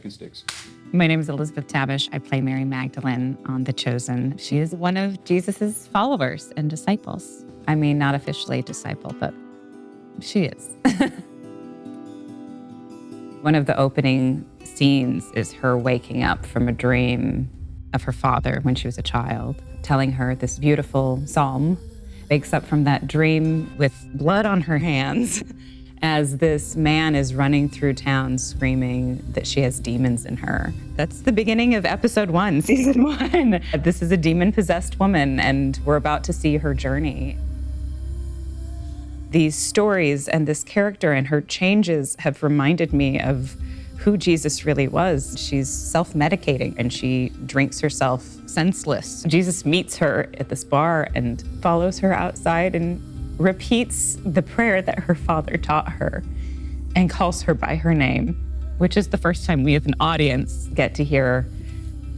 acoustics. My name is Elizabeth Tabish. I play Mary Magdalene on The Chosen. She is one of Jesus's followers and disciples. I mean, not officially a disciple, but she is. One of the opening scenes is her waking up from a dream of her father when she was a child, telling her this beautiful psalm. Wakes up from that dream with blood on her hands as this man is running through town screaming that she has demons in her. That's the beginning of episode 1, season 1. This is a demon-possessed woman, and we're about to see her journey. These stories and this character and her changes have reminded me of who Jesus really was. She's self-medicating and she drinks herself senseless. Jesus meets her at this bar and follows her outside and repeats the prayer that her father taught her and calls her by her name, which is the first time we as an audience get to hear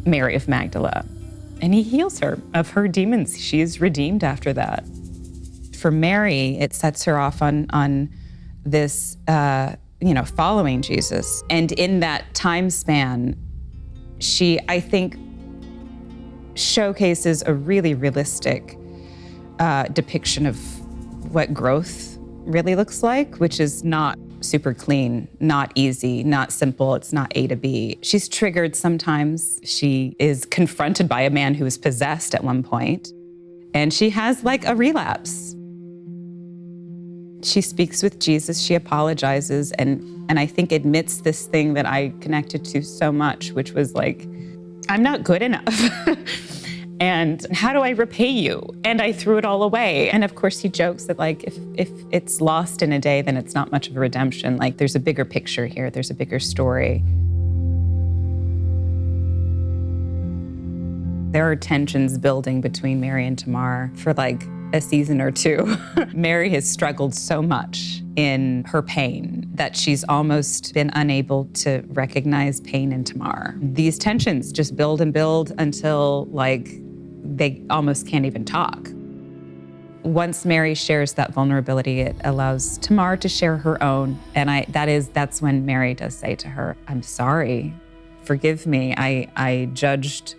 Mary of Magdala. And he heals her of her demons. She is redeemed after that. For Mary, it sets her off on this, following Jesus. And in that time span, she, I think, showcases a really realistic depiction of what growth really looks like, which is not super clean, not easy, not simple. It's not A to B. She's triggered sometimes. She is confronted by a man who is possessed at one point, and she has like a relapse. She speaks with Jesus, she apologizes, and I think admits this thing that I connected to so much, which was like, I'm not good enough. And how do I repay you? And I threw it all away. And of course he jokes that like, if it's lost in a day, then it's not much of a redemption. Like there's a bigger picture here, there's a bigger story. There are tensions building between Mary and Tamar for like a season or two. Mary has struggled so much in her pain that she's almost been unable to recognize pain in Tamar. These tensions just build and build until like they almost can't even talk. Once Mary shares that vulnerability, it allows Tamar to share her own. And that's when Mary does say to her, I'm sorry, forgive me. I judged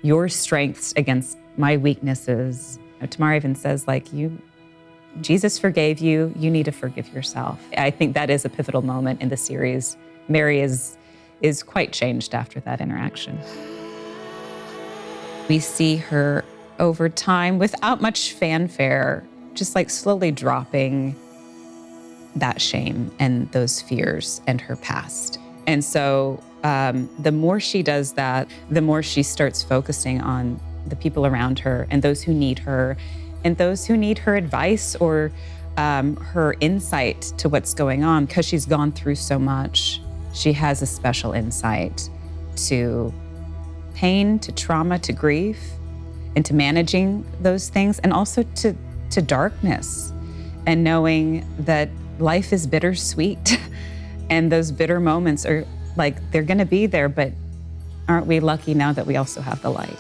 your strengths against my weaknesses. Tamar even says, like, Jesus forgave you, you need to forgive yourself. I think that is a pivotal moment in the series. Mary is quite changed after that interaction. We see her over time, without much fanfare, just like slowly dropping that shame and those fears and her past. And so the more she does that, the more she starts focusing on the people around her and those who need her and those who need her advice or her insight to what's going on. Because she's gone through so much, she has a special insight to pain, to trauma, to grief, and to managing those things, and also to darkness, and knowing that life is bittersweet. And those bitter moments are like, they're gonna be there, but aren't we lucky now that we also have the light?